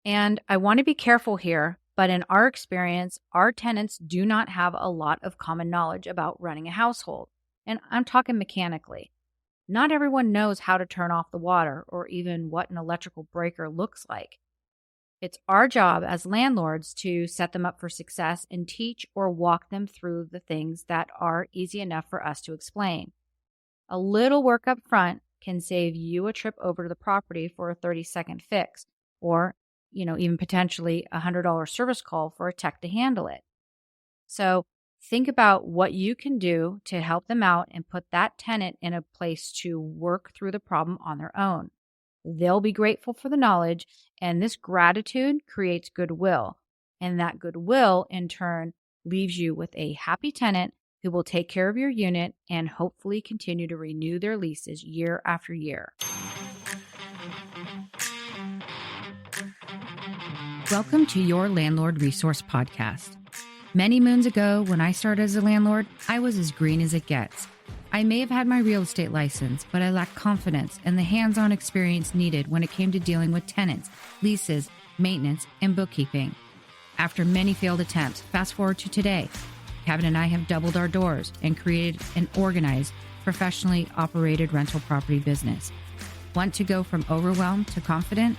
And I want to be careful here, but in our experience, our tenants do not have a lot of common knowledge about running a household. And I'm talking mechanically. Not everyone knows how to turn off the water or even what an electrical breaker looks like. It's our job as landlords to set them up for success and teach or walk them through the things that are easy enough for us to explain. A little work up front can save you a trip over to the property for a 30-second fix or, even potentially a $100 service call for a tech to handle it. So think about what you can do to help them out and put that tenant in a place to work through the problem on their own. They'll be grateful for the knowledge, and this gratitude creates goodwill. And that goodwill, in turn, leaves you with a happy tenant who will take care of your unit and hopefully continue to renew their leases year after year. Welcome to your Landlord Resource Podcast. Many moons ago, when I started as a landlord, I was as green as it gets. I may have had my real estate license, but I lacked confidence and the hands-on experience needed when it came to dealing with tenants, leases, maintenance, and bookkeeping. After many failed attempts, fast forward to today, Kevin and I have doubled our doors and created an organized, professionally operated rental property business. Want to go from overwhelmed to confident?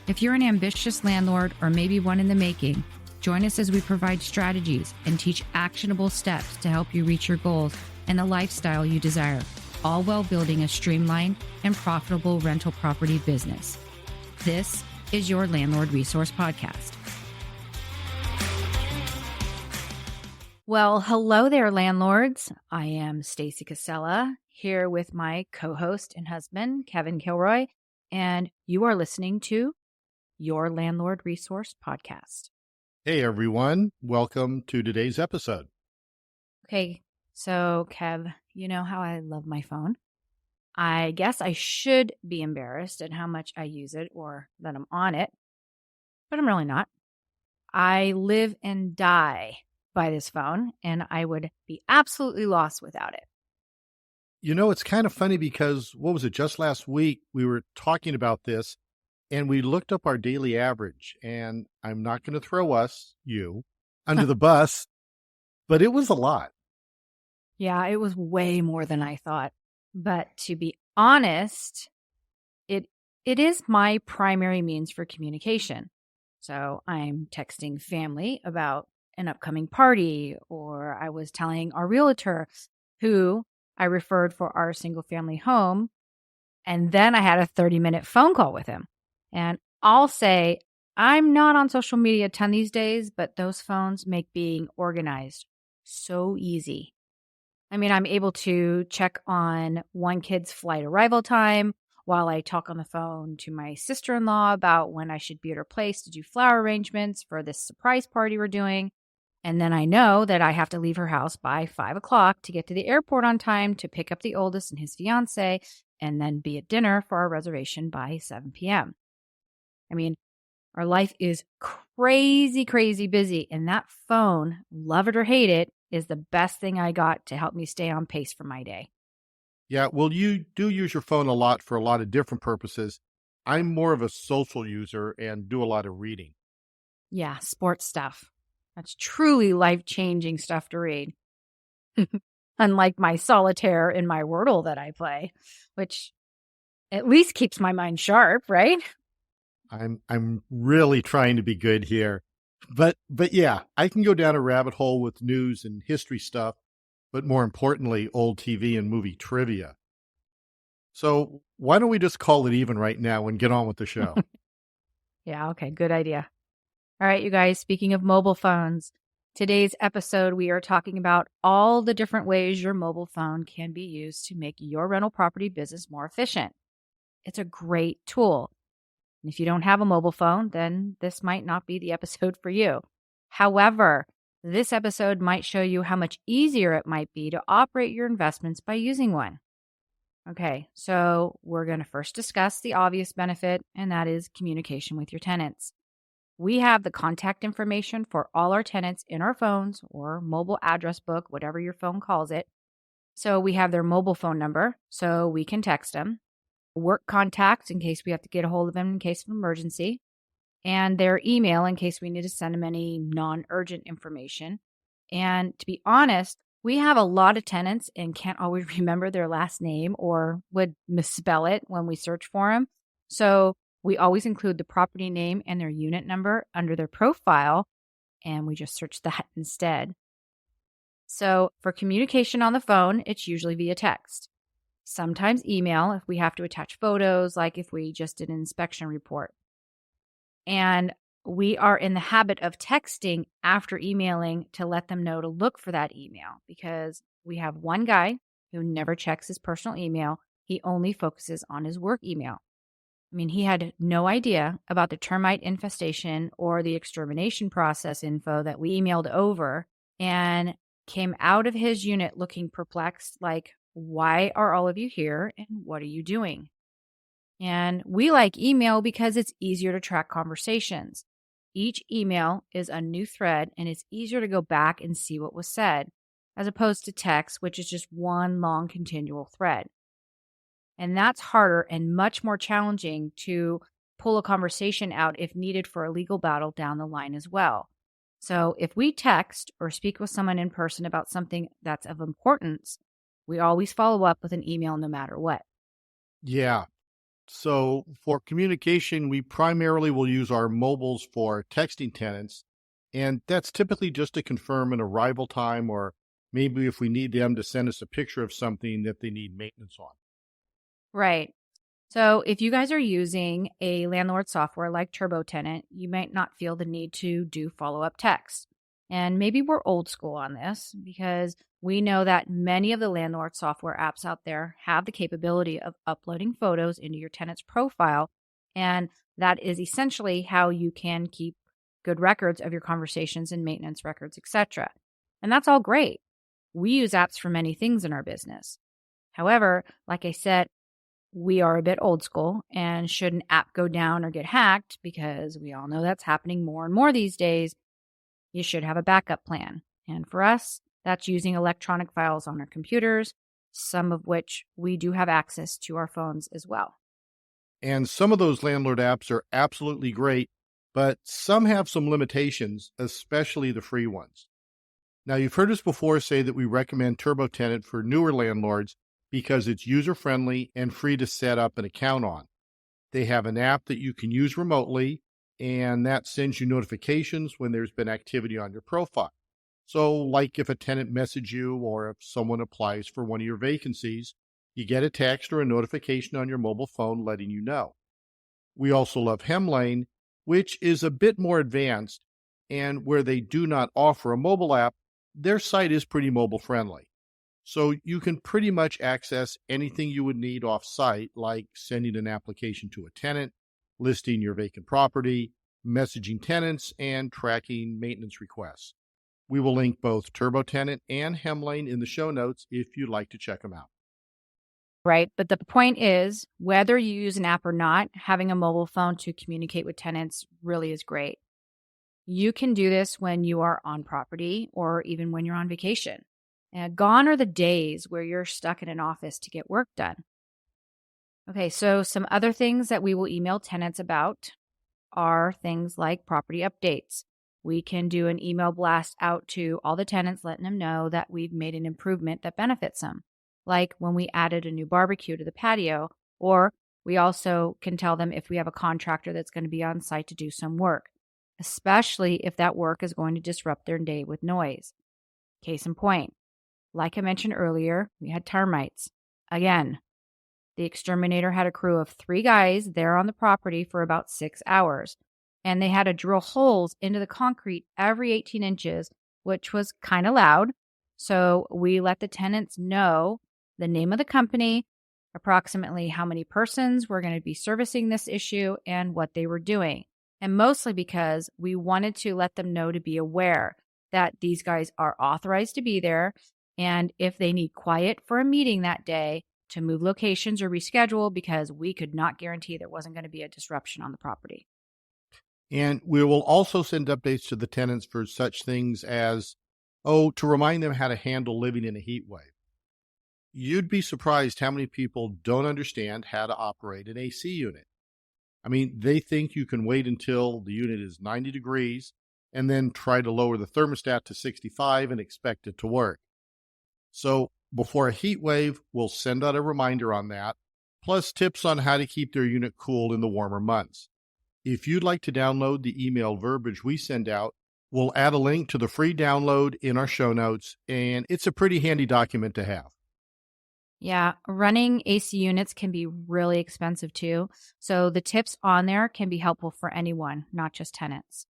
If you're an ambitious landlord or maybe one in the making, join us as we provide strategies and teach actionable steps to help you reach your goals and the lifestyle you desire, all while building a streamlined and profitable rental property business. This is your Landlord Resource Podcast. Well, hello there, landlords. I am Stacy Casella, here with my co-host and husband, Kevin Kilroy, and you are listening to your Landlord Resource Podcast. Hey, everyone. Welcome to today's episode. Okay, so Kev, you know how I love my phone. I guess I should be embarrassed at how much I use it or that I'm on it, but I'm really not. I live and die by this phone, and I would be absolutely lost without it. You know, it's kind of funny because, just last week we were talking about this and we looked up our daily average, and I'm not going to throw you, under the bus, but it was a lot. Yeah, it was way more than I thought. But to be honest, it is my primary means for communication. So I'm texting family about an upcoming party, or I was telling our realtor who I referred for our single family home. And then I had a 30-minute phone call with him. And I'll say I'm not on social media a ton these days, but those phones make being organized so easy. I mean, I'm able to check on one kid's flight arrival time while I talk on the phone to my sister-in-law about when I should be at her place to do flower arrangements for this surprise party we're doing. And then I know that I have to leave her house by 5 o'clock to get to the airport on time to pick up the oldest and his fiance, and then be at dinner for our reservation by 7 p.m. I mean, our life is crazy, crazy busy, and that phone, love it or hate it, is the best thing I got to help me stay on pace for my day. Yeah, well, you do use your phone a lot for a lot of different purposes. I'm more of a social user and do a lot of reading. Yeah, sports stuff. That's truly life-changing stuff to read. Unlike my solitaire and my Wordle that I play, which at least keeps my mind sharp, right? I'm really trying to be good here. But yeah, I can go down a rabbit hole with news and history stuff, but more importantly, old TV and movie trivia. So why don't we just call it even right now and get on with the show? Yeah, okay, good idea. All right, you guys, speaking of mobile phones, today's episode, we are talking about all the different ways your mobile phone can be used to make your rental property business more efficient. It's a great tool. And if you don't have a mobile phone, then this might not be the episode for you. However, this episode might show you how much easier it might be to operate your investments by using one. Okay, so we're going to first discuss the obvious benefit, and that is communication with your tenants. We have the contact information for all our tenants in our phones or mobile address book, whatever your phone calls it. So we have their mobile phone number, so we can text them. Work contacts in case we have to get a hold of them in case of emergency. and their email in case we need to send them any non-urgent information. And to be honest, we have a lot of tenants and can't always remember their last name or would misspell it when we search for them. So we always include the property name and their unit number under their profile, and we just search that instead. So for communication on the phone, it's usually via text. Sometimes email if we have to attach photos, like if we just did an inspection report. And we are in the habit of texting after emailing to let them know to look for that email because we have one guy who never checks his personal email. He only focuses on his work email. I mean, he had no idea about the termite infestation or the extermination process info that we emailed over and came out of his unit looking perplexed, like, why are all of you here and what are you doing? And we like email because it's easier to track conversations. Each email is a new thread and it's easier to go back and see what was said, as opposed to text, which is just one long continual thread. And that's harder and much more challenging to pull a conversation out if needed for a legal battle down the line as well. So if we text or speak with someone in person about something that's of importance, we always follow up with an email no matter what. Yeah. So for communication, we primarily will use our mobiles for texting tenants, and that's typically just to confirm an arrival time or maybe if we need them to send us a picture of something that they need maintenance on. Right. So if you guys are using a landlord software like TurboTenant, you might not feel the need to do follow-up text. And maybe we're old school on this because we know that many of the landlord software apps out there have the capability of uploading photos into your tenant's profile. And that is essentially how you can keep good records of your conversations and maintenance records, etc. And that's all great. We use apps for many things in our business. However, like I said, we are a bit old school, and should an app go down or get hacked, because we all know that's happening more and more these days, you should have a backup plan. And for us, that's using electronic files on our computers, some of which we do have access to our phones as well. And some of those landlord apps are absolutely great, but some have some limitations, especially the free ones. Now, you've heard us before say that we recommend TurboTenant for newer landlords because it's user-friendly and free to set up an account on. They have an app that you can use remotely, and that sends you notifications when there's been activity on your profile. So, like if a tenant messages you or if someone applies for one of your vacancies, you get a text or a notification on your mobile phone letting you know. We also love Hemlane, which is a bit more advanced, and where they do not offer a mobile app, their site is pretty mobile friendly. So you can pretty much access anything you would need off-site, like sending an application to a tenant, listing your vacant property, messaging tenants, and tracking maintenance requests. We will link both TurboTenant and Hemlane in the show notes if you'd like to check them out. Right. But the point is, whether you use an app or not, having a mobile phone to communicate with tenants really is great. You can do this when you are on property or even when you're on vacation. Gone are the days where you're stuck in an office to get work done. Okay, so some other things that we will email tenants about are things like property updates. We can do an email blast out to all the tenants letting them know that we've made an improvement that benefits them, like when we added a new barbecue to the patio, or we also can tell them if we have a contractor that's going to be on site to do some work, especially if that work is going to disrupt their day with noise. Case in point, like I mentioned earlier, we had termites. Again, the exterminator had a crew of 3 guys there on the property for about 6 hours, and they had to drill holes into the concrete every 18 inches, which was kind of loud. So we let the tenants know the name of the company, approximately how many persons were going to be servicing this issue, and what they were doing. And mostly because we wanted to let them know to be aware that these guys are authorized to be there, and if they need quiet for a meeting that day, to move locations or reschedule, because we could not guarantee there wasn't going to be a disruption on the property. And we will also send updates to the tenants for such things as, to remind them how to handle living in a heat wave. You'd be surprised how many people don't understand how to operate an AC unit. I mean, they think you can wait until the unit is 90 degrees and then try to lower the thermostat to 65 and expect it to work. So before a heat wave, we'll send out a reminder on that, plus tips on how to keep their unit cool in the warmer months. If you'd like to download the email verbiage we send out, we'll add a link to the free download in our show notes, and it's a pretty handy document to have. Yeah, running AC units can be really expensive too. So the tips on there can be helpful for anyone, not just tenants.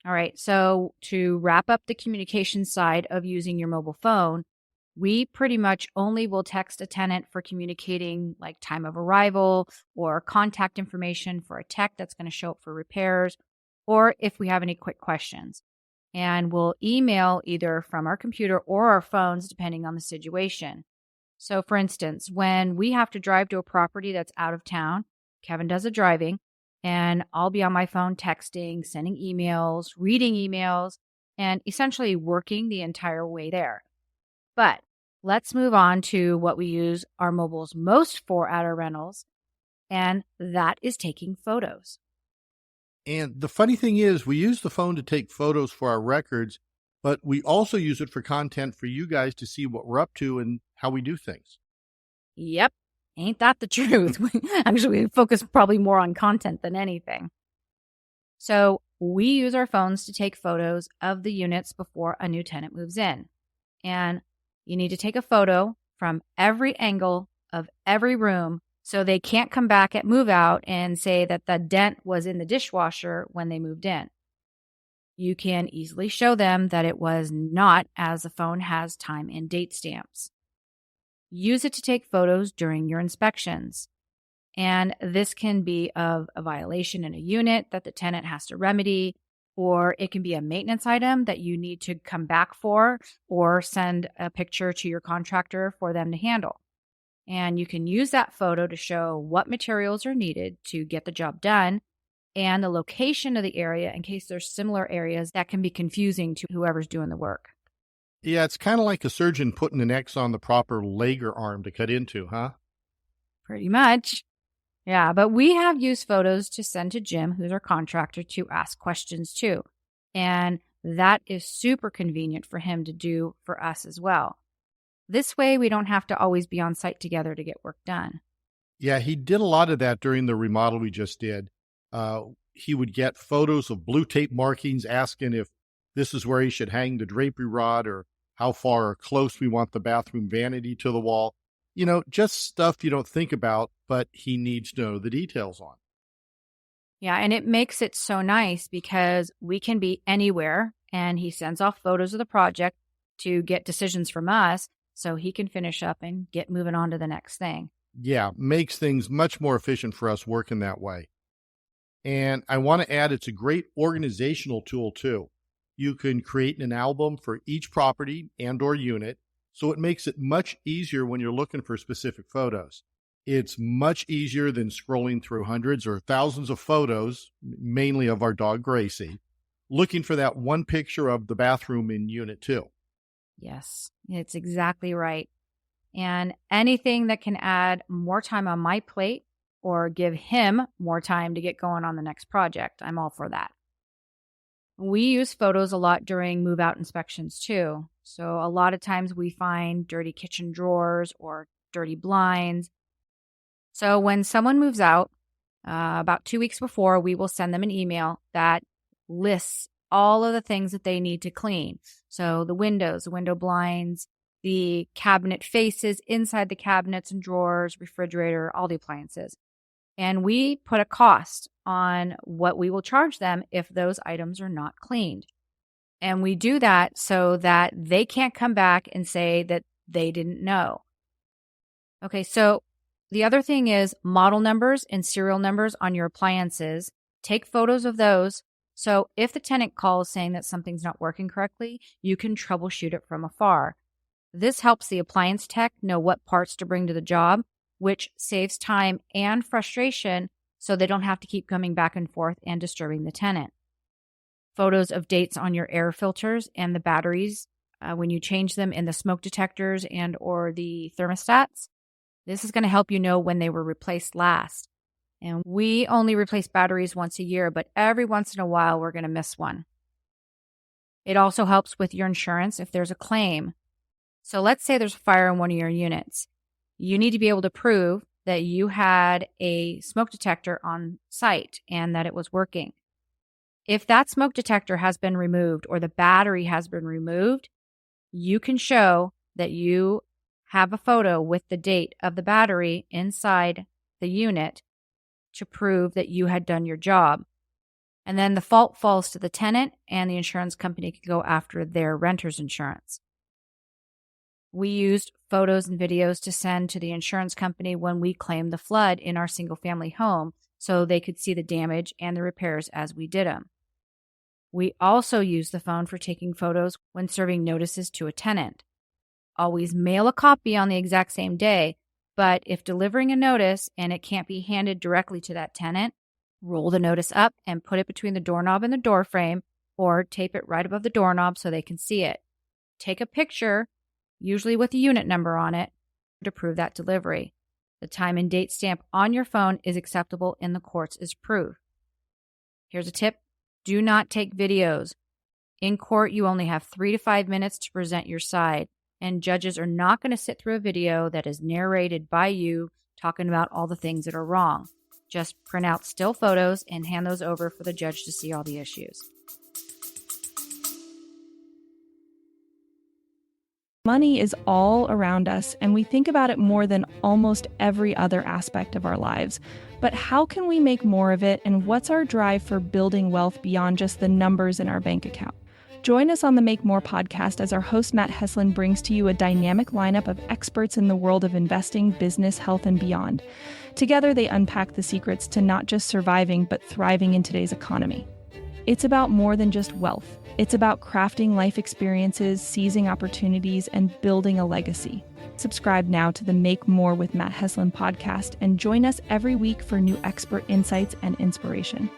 All right, so to wrap up the communication side of using your mobile phone, we pretty much only will text a tenant for communicating like time of arrival or contact information for a tech that's going to show up for repairs, or if we have any quick questions. And we'll email either from our computer or our phones, depending on the situation. So, for instance, when we have to drive to a property that's out of town, Kevin does the driving, and I'll be on my phone texting, sending emails, reading emails, and essentially working the entire way there. But let's move on to what we use our mobiles most for at our rentals, and that is taking photos. And the funny thing is, we use the phone to take photos for our records, but we also use it for content for you guys to see what we're up to and how we do things. Yep. Ain't that the truth? Actually, we focus probably more on content than anything. So we use our phones to take photos of the units before a new tenant moves in. And you need to take a photo from every angle of every room so they can't come back at move out and say that the dent was in the dishwasher when they moved in. You can easily show them that it was not, as the phone has time and date stamps. Use it to take photos during your inspections. And this can be of a violation in a unit that the tenant has to remedy, or it can be a maintenance item that you need to come back for or send a picture to your contractor for them to handle. And you can use that photo to show what materials are needed to get the job done and the location of the area in case there's similar areas that can be confusing to whoever's doing the work. Yeah, it's kind of like a surgeon putting an X on the proper leg or arm to cut into, huh? Pretty much. Yeah, but we have used photos to send to Jim, who's our contractor, to ask questions too. And that is super convenient for him to do for us as well. This way, we don't have to always be on site together to get work done. Yeah, he did a lot of that during the remodel we just did. He would get photos of blue tape markings asking if this is where he should hang the drapery rod or how far or close we want the bathroom vanity to the wall. You know, just stuff you don't think about, but he needs to know the details on. Yeah, and it makes it so nice because we can be anywhere and he sends off photos of the project to get decisions from us so he can finish up and get moving on to the next thing. Yeah, makes things much more efficient for us working that way. And I want to add, it's a great organizational tool too. You can create an album for each property and or unit, so it makes it much easier when you're looking for specific photos. It's much easier than scrolling through hundreds or thousands of photos, mainly of our dog Gracie, looking for that one picture of the bathroom in Unit 2. Yes, it's exactly right. And anything that can add more time on my plate or give him more time to get going on the next project, I'm all for that. We use photos a lot during move-out inspections too. So a lot of times we find dirty kitchen drawers or dirty blinds. So when someone moves out, about 2 weeks before, we will send them an email that lists all of the things that they need to clean. So the windows, the window blinds, the cabinet faces, inside the cabinets and drawers, refrigerator, all the appliances. And we put a cost on what we will charge them if those items are not cleaned. And we do that so that they can't come back and say that they didn't know. Okay, so the other thing is model numbers and serial numbers on your appliances. Take photos of those. So if the tenant calls saying that something's not working correctly, you can troubleshoot it from afar. This helps the appliance tech know what parts to bring to the job, which saves time and frustration so they don't have to keep coming back and forth and disturbing the tenant. Photos of dates on your air filters and the batteries when you change them in the smoke detectors and or the thermostats. This is going to help you know when they were replaced last. And we only replace batteries once a year, but every once in a while, we're going to miss one. It also helps with your insurance if there's a claim. So let's say there's a fire in one of your units. You need to be able to prove that you had a smoke detector on site and that it was working. If that smoke detector has been removed or the battery has been removed, you can show that you have a photo with the date of the battery inside the unit to prove that you had done your job. And then the fault falls to the tenant, and the insurance company can go after their renter's insurance. We used photos and videos to send to the insurance company when we claimed the flood in our single-family home so they could see the damage and the repairs as we did them. We also use the phone for taking photos when serving notices to a tenant. Always mail a copy on the exact same day, but if delivering a notice and it can't be handed directly to that tenant, roll the notice up and put it between the doorknob and the door frame, or tape it right above the doorknob so they can see it. Take a picture, usually with a unit number on it, to prove that delivery. The time and date stamp on your phone is acceptable in the courts as proof. Here's a tip. Do not take videos. In court, you only have 3 to 5 minutes to present your side, and judges are not going to sit through a video that is narrated by you talking about all the things that are wrong. Just print out still photos and hand those over for the judge to see all the issues. Money is all around us, and we think about it more than almost every other aspect of our lives. But how can we make more of it, and what's our drive for building wealth beyond just the numbers in our bank account? Join us on the Make More podcast as our host Matt Heslin brings to you a dynamic lineup of experts in the world of investing, business, health, and beyond. Together, they unpack the secrets to not just surviving, but thriving in today's economy. It's about more than just wealth. It's about crafting life experiences, seizing opportunities, and building a legacy. Subscribe now to the Make More with Matt Heslin podcast and join us every week for new expert insights and inspiration.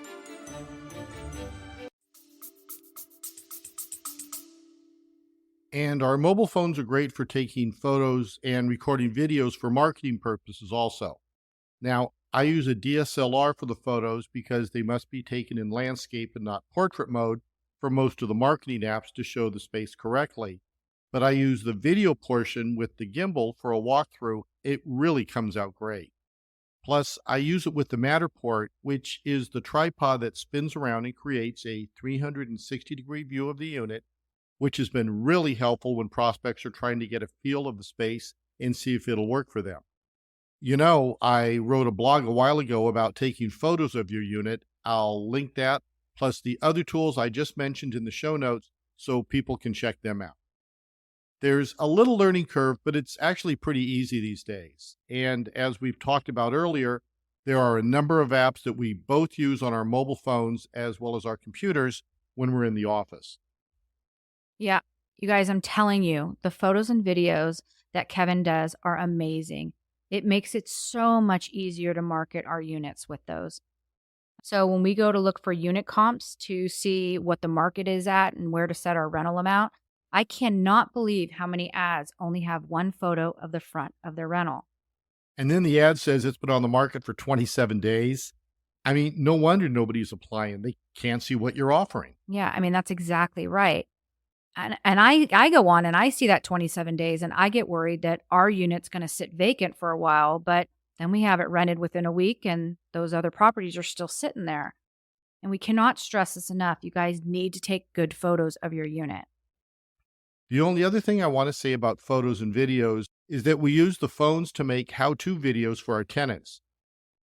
And our mobile phones are great for taking photos and recording videos for marketing purposes also. Now, I use a DSLR for the photos because they must be taken in landscape and not portrait mode for most of the marketing apps to show the space correctly. But I use the video portion with the gimbal for a walkthrough. It really comes out great. Plus, I use it with the Matterport, which is the tripod that spins around and creates a 360-degree view of the unit, which has been really helpful when prospects are trying to get a feel of the space and see if it'll work for them. You know, I wrote a blog a while ago about taking photos of your unit. I'll link that, plus the other tools I just mentioned in the show notes so people can check them out. There's a little learning curve, but it's actually pretty easy these days. And as we've talked about earlier, there are a number of apps that we both use on our mobile phones as well as our computers when we're in the office. Yeah, you guys, I'm telling you, the photos and videos that Kevin does are amazing. It makes it so much easier to market our units with those. So when we go to look for unit comps to see what the market is at and where to set our rental amount, I cannot believe how many ads only have one photo of the front of their rental. And then the ad says it's been on the market for 27 days. I mean, no wonder nobody's applying. They can't see what you're offering. Yeah, I mean, that's exactly right. And I go on and I see that 27 days and I get worried that our unit's going to sit vacant for a while, but then we have it rented within a week and those other properties are still sitting there. And we cannot stress this enough. You guys need to take good photos of your unit. The only other thing I want to say about photos and videos is that we use the phones to make how-to videos for our tenants.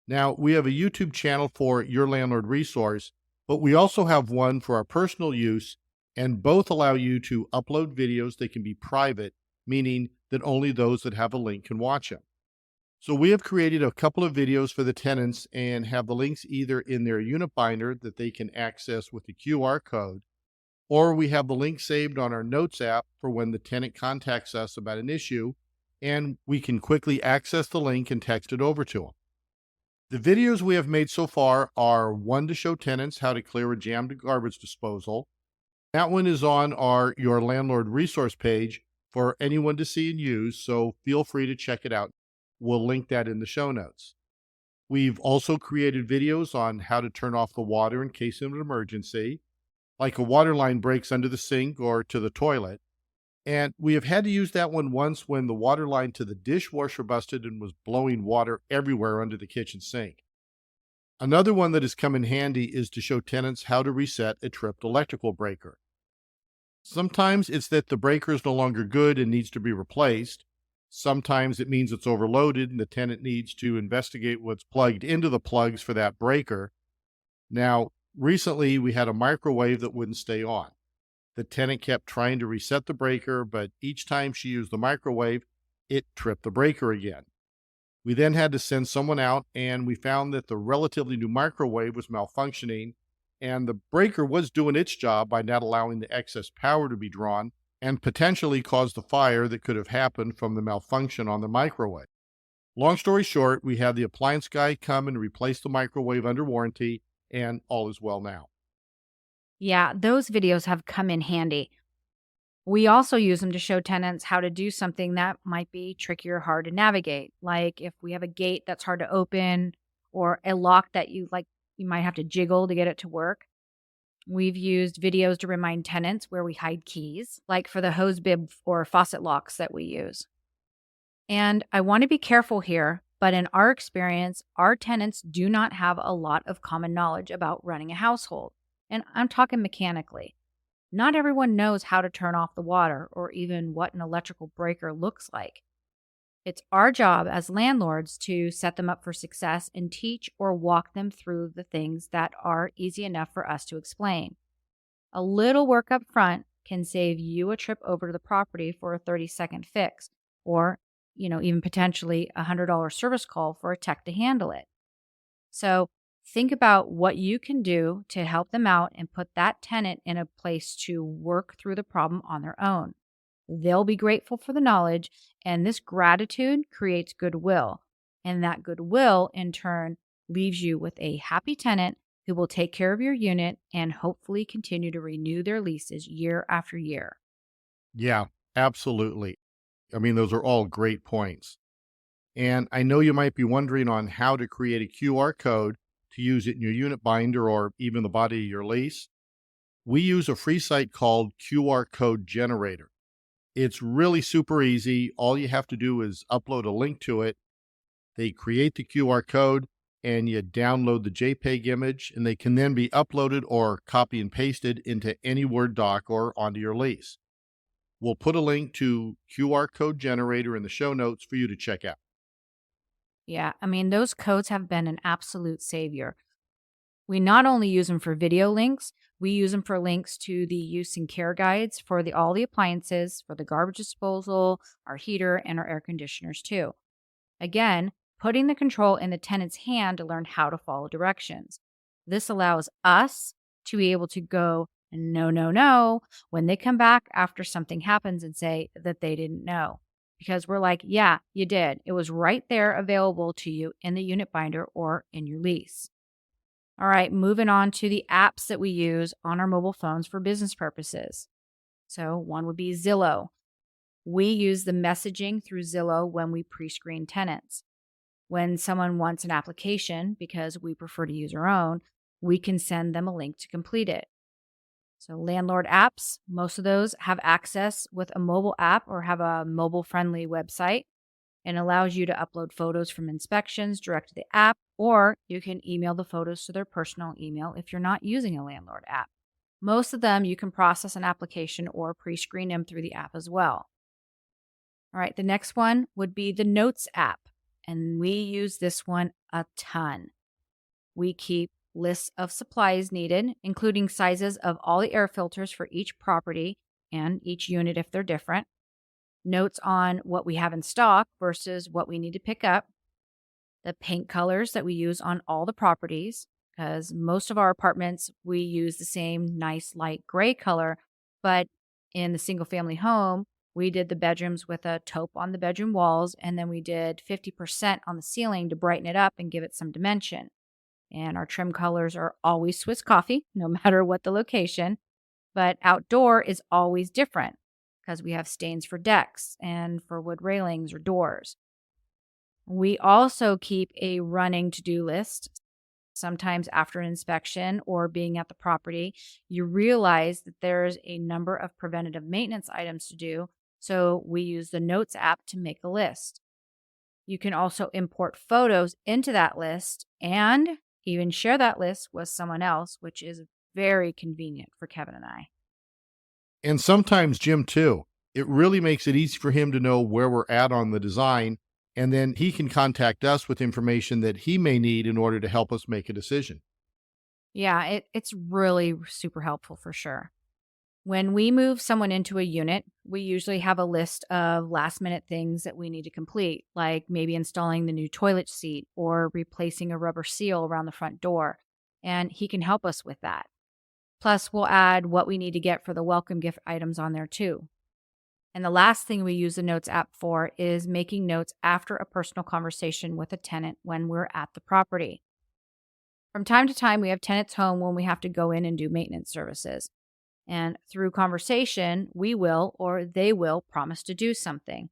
Now, we have a YouTube channel for Your Landlord Resource, but we also have one for our personal use, and both allow you to upload videos that can be private, meaning that only those that have a link can watch them. So we have created a couple of videos for the tenants and have the links either in their unit binder that they can access with the QR code, or we have the link saved on our Notes app for when the tenant contacts us about an issue, and we can quickly access the link and text it over to them. The videos we have made so far are one to show tenants how to clear a jammed garbage disposal. That one is on our Your Landlord resource page for anyone to see and use, so feel free to check it out. We'll link that in the show notes. We've also created videos on how to turn off the water in case of an emergency, like a water line breaks under the sink or to the toilet. And we have had to use that one once when the water line to the dishwasher busted and was blowing water everywhere under the kitchen sink. Another one that has come in handy is to show tenants how to reset a tripped electrical breaker. Sometimes it's that the breaker is no longer good and needs to be replaced. Sometimes it means it's overloaded and the tenant needs to investigate what's plugged into the plugs for that breaker. Now, recently we had a microwave that wouldn't stay on. The tenant kept trying to reset the breaker, but each time she used the microwave, it tripped the breaker again. We then had to send someone out, and we found that the relatively new microwave was malfunctioning, and the breaker was doing its job by not allowing the excess power to be drawn and potentially caused the fire that could have happened from the malfunction on the microwave. Long story short, we had the appliance guy come and replace the microwave under warranty, and all is well now. Yeah, those videos have come in handy. We also use them to show tenants how to do something that might be tricky or hard to navigate. Like if we have a gate that's hard to open or a lock that you might have to jiggle to get it to work. We've used videos to remind tenants where we hide keys, like for the hose bib or faucet locks that we use. And I want to be careful here, but in our experience, our tenants do not have a lot of common knowledge about running a household. And I'm talking mechanically. Not everyone knows how to turn off the water or even what an electrical breaker looks like. It's our job as landlords to set them up for success and teach or walk them through the things that are easy enough for us to explain. A little work up front can save you a trip over to the property for a 30-second fix or, even potentially a $100 service call for a tech to handle it. So think about what you can do to help them out and put that tenant in a place to work through the problem on their own. They'll be grateful for the knowledge, and this gratitude creates goodwill. And that goodwill, in turn, leaves you with a happy tenant who will take care of your unit and hopefully continue to renew their leases year after year. Yeah, absolutely. I mean, those are all great points. And I know you might be wondering on how to create a QR code to use it in your unit binder or even the body of your lease. We use a free site called QR Code Generator. It's really super easy. All you have to do is upload a link to it. They create the QR code and you download the JPEG image, and they can then be uploaded or copy and pasted into any Word doc or onto your lease. We'll put a link to QR Code Generator in the show notes for you to check out. Yeah, those codes have been an absolute savior. We not only use them for video links, we use them for links to the use and care guides for all the appliances, for the garbage disposal, our heater, and our air conditioners too. Again, putting the control in the tenant's hand to learn how to follow directions. This allows us to be able to go, no, no, no, when they come back after something happens and say that they didn't know. Because we're like, yeah, you did. It was right there available to you in the unit binder or in your lease. All right, moving on to the apps that we use on our mobile phones for business purposes. So one would be Zillow. We use the messaging through Zillow when we pre-screen tenants. When someone wants an application, because we prefer to use our own, we can send them a link to complete it. So Landlord apps, most of those have access with a mobile app or have a mobile-friendly website, and allows you to upload photos from inspections direct to the app, or you can email the photos to their personal email if you're not using a Landlord app. Most of them, you can process an application or pre-screen them through the app as well. All right, the next one would be the Notes app, and we use this one a ton. We keep lists of supplies needed, including sizes of all the air filters for each property and each unit if they're different. Notes on what we have in stock versus what we need to pick up. The paint colors that we use on all the properties, because most of our apartments, we use the same nice light gray color, but in the single family home, we did the bedrooms with a taupe on the bedroom walls, and then we did 50% on the ceiling to brighten it up and give it some dimension. And our trim colors are always Swiss coffee, no matter what the location, but outdoor is always different, because we have stains for decks and for wood railings or doors. We also keep a running to-do list. Sometimes after an inspection or being at the property, you realize that there's a number of preventative maintenance items to do. So we use the Notes app to make a list. You can also import photos into that list and even share that list with someone else, which is very convenient for Kevin and I. And sometimes Jim too. It really makes it easy for him to know where we're at on the design, and then he can contact us with information that he may need in order to help us make a decision. Yeah, it's really super helpful for sure. When we move someone into a unit, we usually have a list of last minute things that we need to complete, like maybe installing the new toilet seat or replacing a rubber seal around the front door. And he can help us with that. Plus, we'll add what we need to get for the welcome gift items on there too. And the last thing we use the Notes app for is making notes after a personal conversation with a tenant when we're at the property. From time to time, we have tenants home when we have to go in and do maintenance services. And through conversation, we will or they will promise to do something.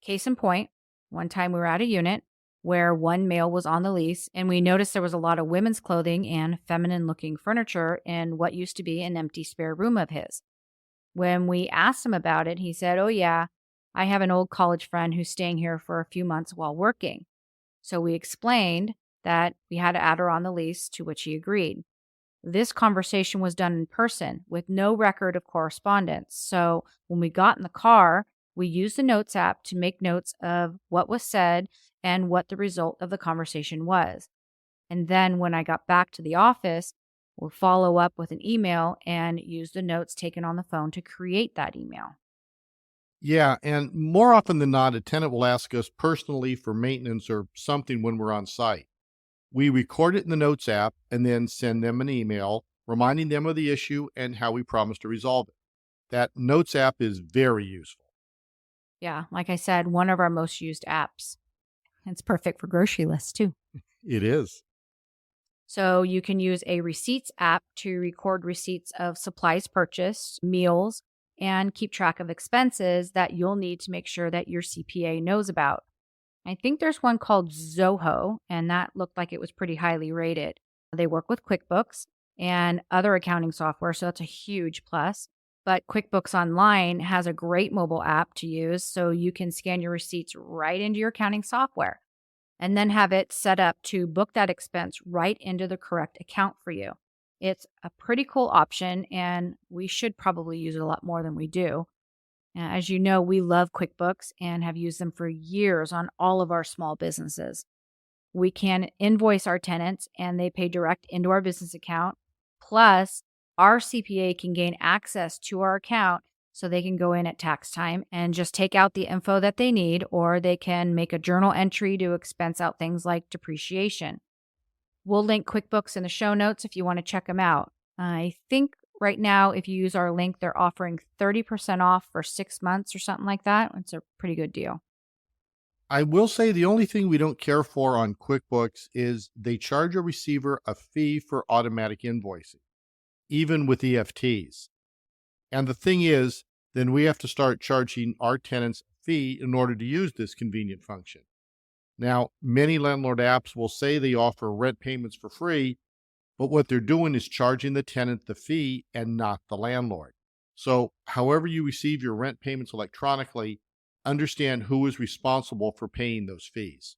Case in point, one time we were at a unit where one male was on the lease, and we noticed there was a lot of women's clothing and feminine looking furniture in what used to be an empty spare room of his. When we asked him about it, he said, "Oh, yeah, I have an old college friend who's staying here for a few months while working." So we explained that we had to add her on the lease, to which he agreed. This conversation was done in person with no record of correspondence. So when we got in the car, we used the Notes app to make notes of what was said and what the result of the conversation was. And then when I got back to the office, we'll follow up with an email and use the notes taken on the phone to create that email. Yeah, and more often than not, a tenant will ask us personally for maintenance or something when we're on site. We record it in the Notes app and then send them an email reminding them of the issue and how we promise to resolve it. That Notes app is very useful. Yeah, like I said, one of our most used apps. It's perfect for grocery lists too. It is. So you can use a receipts app to record receipts of supplies purchased, meals, and keep track of expenses that you'll need to make sure that your CPA knows about. I think there's one called Zoho, and that looked like it was pretty highly rated. They work with QuickBooks and other accounting software, so that's a huge plus. But QuickBooks Online has a great mobile app to use, so you can scan your receipts right into your accounting software and then have it set up to book that expense right into the correct account for you. It's a pretty cool option, and we should probably use it a lot more than we do. As you know, we love QuickBooks and have used them for years on all of our small businesses. We can invoice our tenants and they pay direct into our business account. Plus, our CPA can gain access to our account so they can go in at tax time and just take out the info that they need, or they can make a journal entry to expense out things like depreciation. We'll link QuickBooks in the show notes if you want to check them out. I think right now, if you use our link, they're offering 30% off for 6 months or something like that. It's a pretty good deal. I will say the only thing we don't care for on QuickBooks is they charge a receiver a fee for automatic invoicing, even with EFTs. And the thing is, then we have to start charging our tenants a fee in order to use this convenient function. Now, many landlord apps will say they offer rent payments for free, but what they're doing is charging the tenant the fee and not the landlord. So, however you receive your rent payments electronically, understand who is responsible for paying those fees.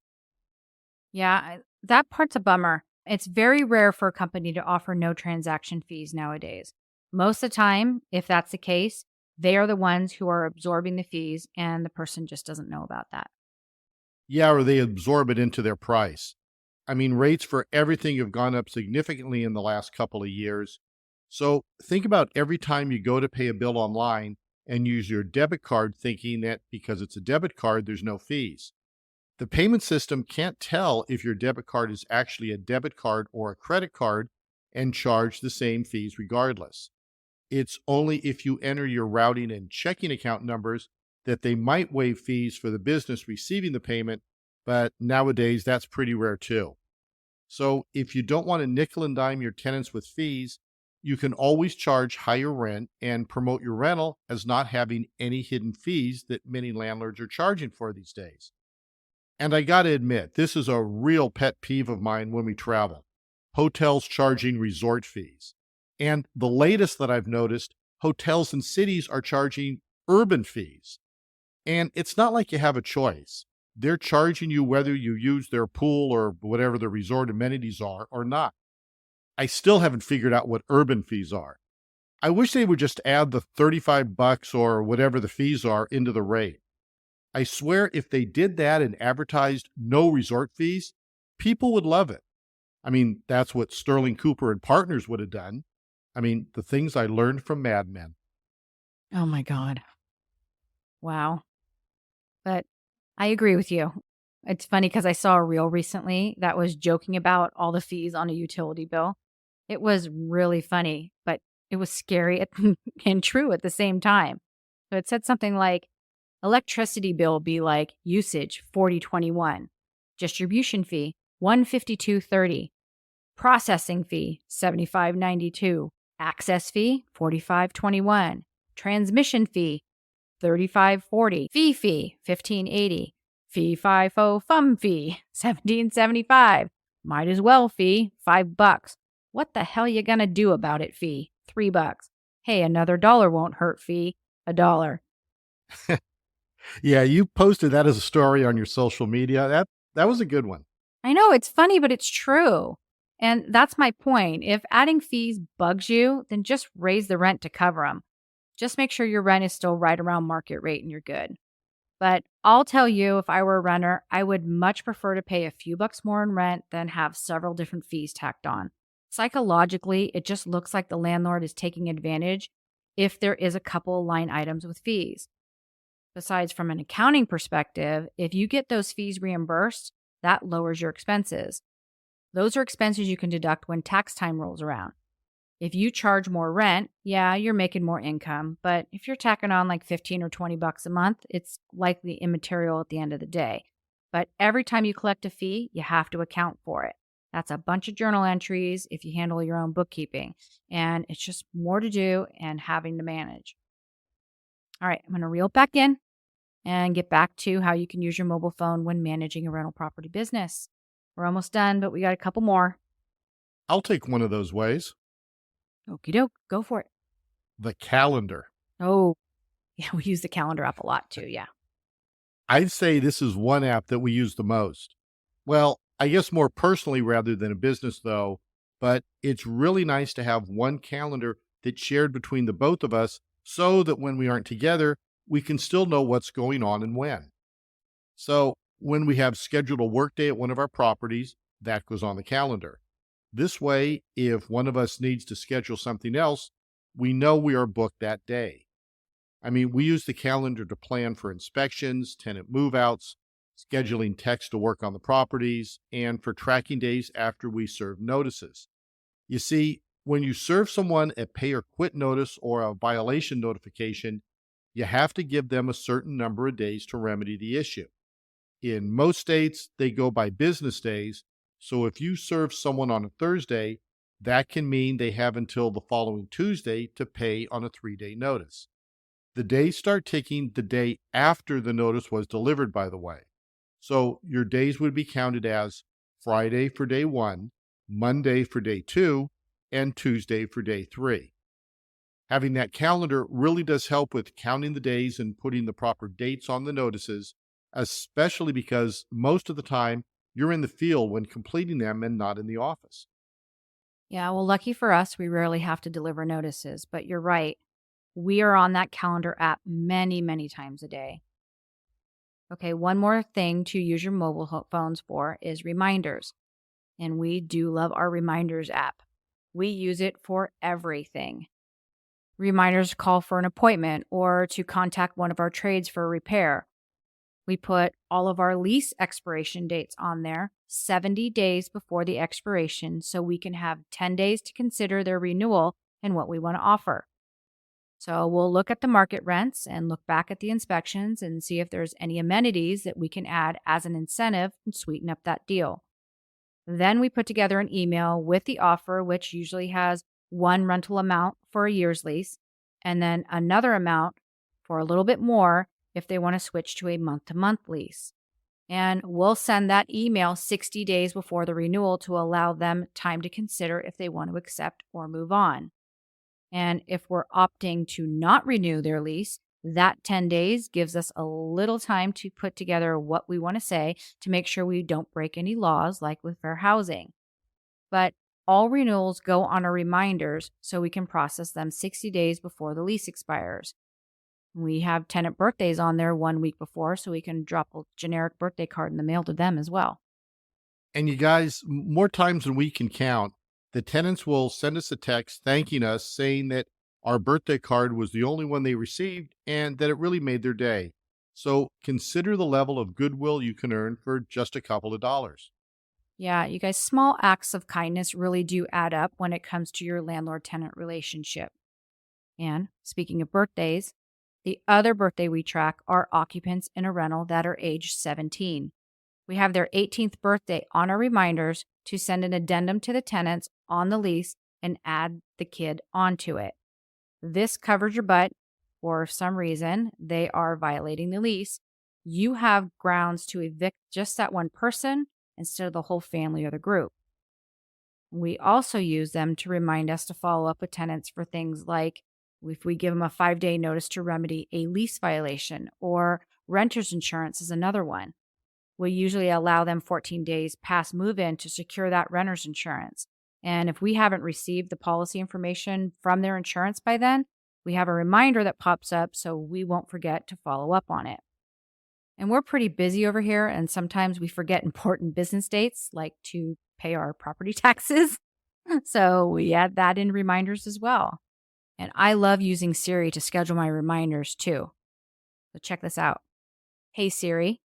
Yeah, that part's a bummer. It's very rare for a company to offer no transaction fees nowadays. Most of the time, if that's the case, they are the ones who are absorbing the fees and the person just doesn't know about that. Yeah, or they absorb it into their price. I mean, rates for everything have gone up significantly in the last couple of years. So think about every time you go to pay a bill online and use your debit card thinking that because it's a debit card, there's no fees. The payment system can't tell if your debit card is actually a debit card or a credit card and charge the same fees regardless. It's only if you enter your routing and checking account numbers that they might waive fees for the business receiving the payment, but nowadays that's pretty rare too. So if you don't want to nickel and dime your tenants with fees, you can always charge higher rent and promote your rental as not having any hidden fees that many landlords are charging for these days. And I got to admit, this is a real pet peeve of mine when we travel. Hotels charging resort fees. And the latest that I've noticed, hotels in cities are charging urban fees. And it's not like you have a choice. They're charging you whether you use their pool or whatever the resort amenities are or not. I still haven't figured out what urban fees are. I wish they would just add the $35 or whatever the fees are into the rate. I swear if they did that and advertised no resort fees, people would love it. I mean, that's what Sterling Cooper and Partners would have done. I mean, the things I learned from Mad Men. Oh my God. Wow. But I agree with you. It's funny because I saw a reel recently that was joking about all the fees on a utility bill. It was really funny, but it was scary and true at the same time. So it said something like electricity bill be like usage 4021, distribution fee 152.30, processing fee 75.92, access fee 45.21, transmission fee 35.40, fee 15.80, fee FIFO fum fee 17.75, might as well fee $5. What the hell you gonna do about it fee $3? Hey, another dollar won't hurt fee $1. Yeah, you posted that as a story on your social media. That was a good one. I know it's funny, but it's true. And that's my point. If adding fees bugs you, then just raise the rent to cover them. Just make sure your rent is still right around market rate and you're good. But I'll tell you, if I were a renter, I would much prefer to pay a few bucks more in rent than have several different fees tacked on. Psychologically, it just looks like the landlord is taking advantage if there is a couple line items with fees. Besides, from an accounting perspective, if you get those fees reimbursed, that lowers your expenses. Those are expenses you can deduct when tax time rolls around. If you charge more rent, yeah, you're making more income, but if you're tacking on like 15 or 20 bucks a month, it's likely immaterial at the end of the day. But every time you collect a fee, you have to account for it. That's a bunch of journal entries if you handle your own bookkeeping, and it's just more to do and having to manage. All right, I'm going to reel it back in and get back to how you can use your mobile phone when managing a rental property business. We're almost done, but we got a couple more. I'll take one of those ways. Okie doke, go for it. The calendar. Oh, yeah, we use the calendar app a lot too, yeah. I'd say this is one app that we use the most. Well, I guess more personally rather than a business, though, but it's really nice to have one calendar that's shared between the both of us so that when we aren't together, we can still know what's going on and when. So when we have scheduled a workday at one of our properties, that goes on the calendar. This way, if one of us needs to schedule something else, we know we are booked that day. I mean, we use the calendar to plan for inspections, tenant move-outs, scheduling techs to work on the properties, and for tracking days after we serve notices. You see, when you serve someone a pay or quit notice or a violation notification, you have to give them a certain number of days to remedy the issue. In most states, they go by business days, so if you serve someone on a Thursday, that can mean they have until the following Tuesday to pay on a 3-day notice. The days start ticking the day after the notice was delivered, by the way. So your days would be counted as Friday for day 1, Monday for day 2, and Tuesday for day 3. Having that calendar really does help with counting the days and putting the proper dates on the notices, especially because most of the time you're in the field when completing them and not in the office. Yeah, well, lucky for us, we rarely have to deliver notices, but you're right. We are on that calendar app many, many times a day. Okay, one more thing to use your mobile phones for is reminders. And we do love our reminders app. We use it for everything. Reminders to call for an appointment or to contact one of our trades for a repair. We put all of our lease expiration dates on there 70 days before the expiration so we can have 10 days to consider their renewal and what we want to offer. So we'll look at the market rents and look back at the inspections and see if there's any amenities that we can add as an incentive and sweeten up that deal. Then we put together an email with the offer, which usually has one rental amount for a year's lease and then another amount for a little bit more if they want to switch to a month-to-month lease. And we'll send that email 60 days before the renewal to allow them time to consider if they want to accept or move on. And if we're opting to not renew their lease, that 10 days gives us a little time to put together what we want to say to make sure we don't break any laws like with fair housing. But all renewals go on our reminders so we can process them 60 days before the lease expires. We have tenant birthdays on there 1 week before, so we can drop a generic birthday card in the mail to them as well. And you guys, more times than we can count, the tenants will send us a text thanking us, saying that our birthday card was the only one they received and that it really made their day. So consider the level of goodwill you can earn for just a couple of dollars. Yeah, you guys, small acts of kindness really do add up when it comes to your landlord tenant relationship. And speaking of birthdays, the other birthday we track are occupants in a rental that are age 17. We have their 18th birthday on our reminders to send an addendum to the tenants on the lease and add the kid onto it. This covers your butt, or if some reason they are violating the lease. You have grounds to evict just that one person instead of the whole family or the group. We also use them to remind us to follow up with tenants for things like if we give them a 5-day notice to remedy a lease violation, or renter's insurance is another one. We usually allow them 14 days past move-in to secure that renter's insurance. And if we haven't received the policy information from their insurance by then, we have a reminder that pops up so we won't forget to follow up on it. And we're pretty busy over here, and sometimes we forget important business dates, like to pay our property taxes. So we add that in reminders as well. And I love using Siri to schedule my reminders too. So check this out. Hey Siri,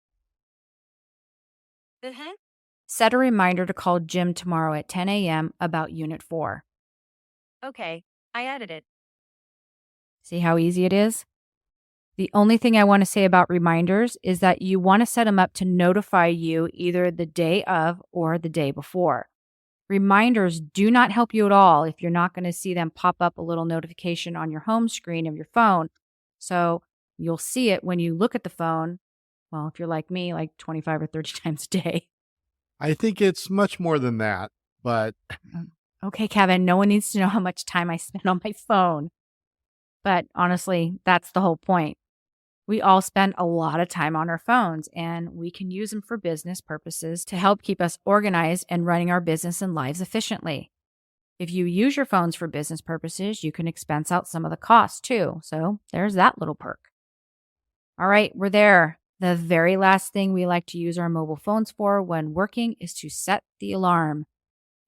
set a reminder to call Jim tomorrow at 10 a.m. about Unit 4. Okay, I added it. See how easy it is? The only thing I want to say about reminders is that you want to set them up to notify you either the day of or the day before. Reminders do not help you at all if you're not going to see them pop up a little notification on your home screen of your phone. So you'll see it when you look at the phone. Well, if you're like me, like 25 or 30 times a day. I think it's much more than that, but Okay, Kevin, no one needs to know how much time I spend on my phone. But honestly, that's the whole point. We all spend a lot of time on our phones, and we can use them for business purposes to help keep us organized and running our business and lives efficiently. If you use your phones for business purposes, you can expense out some of the costs too. So there's that little perk. All right, we're there. The very last thing we like to use our mobile phones for when working is to set the alarm.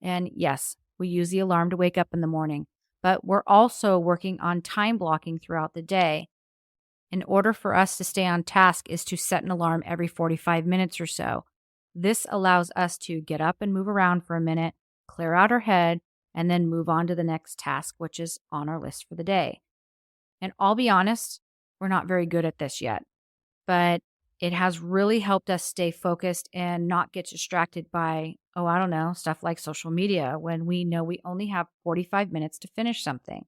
And yes, we use the alarm to wake up in the morning, but we're also working on time blocking throughout the day. In order for us to stay on task is to set an alarm every 45 minutes or so. This allows us to get up and move around for a minute, clear out our head, and then move on to the next task, which is on our list for the day. And I'll be honest, we're not very good at this yet, but it has really helped us stay focused and not get distracted by, I don't know, stuff like social media when we know we only have 45 minutes to finish something.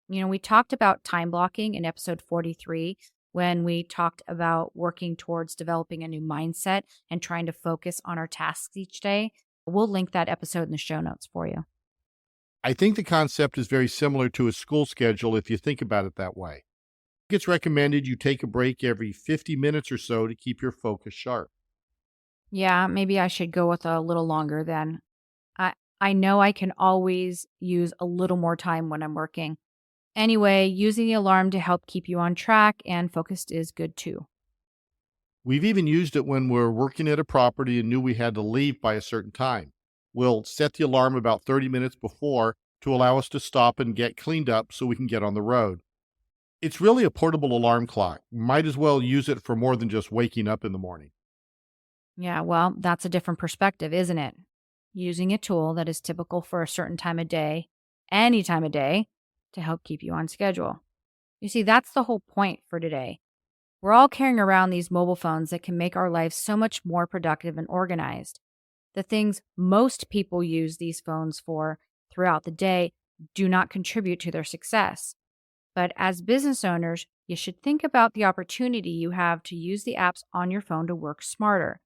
We talked about time blocking in episode 43 when we talked about working towards developing a new mindset and trying to focus on our tasks each day. We'll link that episode in the show notes for you. I think the concept is very similar to a school schedule if you think about it that way. It's recommended you take a break every 50 minutes or so to keep your focus sharp. Yeah, maybe I should go with a little longer then. I know I can always use a little more time when I'm working. Anyway, using the alarm to help keep you on track and focused is good too. We've even used it when we're working at a property and knew we had to leave by a certain time. We'll set the alarm about 30 minutes before to allow us to stop and get cleaned up so we can get on the road. It's really a portable alarm clock. Might as well use it for more than just waking up in the morning. Yeah, well, that's a different perspective, isn't it? Using a tool that is typical for a certain time of day, any time of day, to help keep you on schedule. You see, that's the whole point for today. We're all carrying around these mobile phones that can make our lives so much more productive and organized. The things most people use these phones for throughout the day do not contribute to their success. But as business owners, you should think about the opportunity you have to use the apps on your phone to work smarter.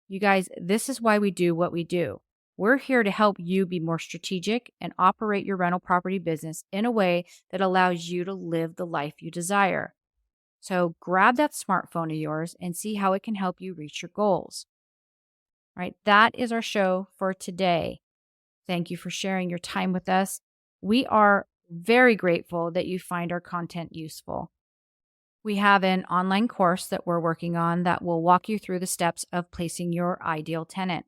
You guys, this is why we do what we do. We're here to help you be more strategic and operate your rental property business in a way that allows you to live the life you desire. So grab that smartphone of yours and see how it can help you reach your goals. All right, that is our show for today. Thank you for sharing your time with us. We are very grateful that you find our content useful. We have an online course that we're working on that will walk you through the steps of placing your ideal tenant.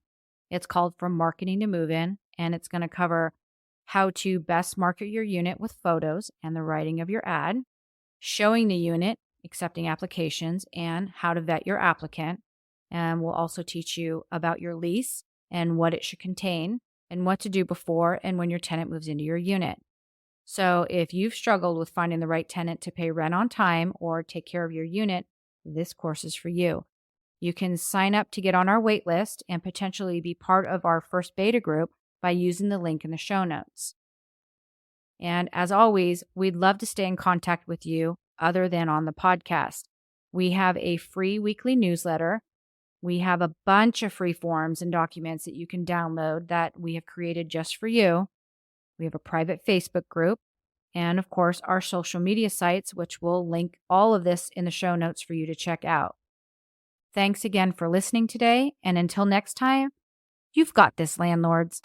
It's called From Marketing to Move-In, and it's going to cover how to best market your unit with photos and the writing of your ad, showing the unit, accepting applications, and how to vet your applicant. And we'll also teach you about your lease and what it should contain and what to do before and when your tenant moves into your unit. So if you've struggled with finding the right tenant to pay rent on time or take care of your unit, this course is for you. You can sign up to get on our wait list and potentially be part of our first beta group by using the link in the show notes. And as always, we'd love to stay in contact with you other than on the podcast. We have a free weekly newsletter. We have a bunch of free forms and documents that you can download that we have created just for you. We have a private Facebook group, and of course, our social media sites, which we'll link all of this in the show notes for you to check out. Thanks again for listening today, and until next time, you've got this, landlords.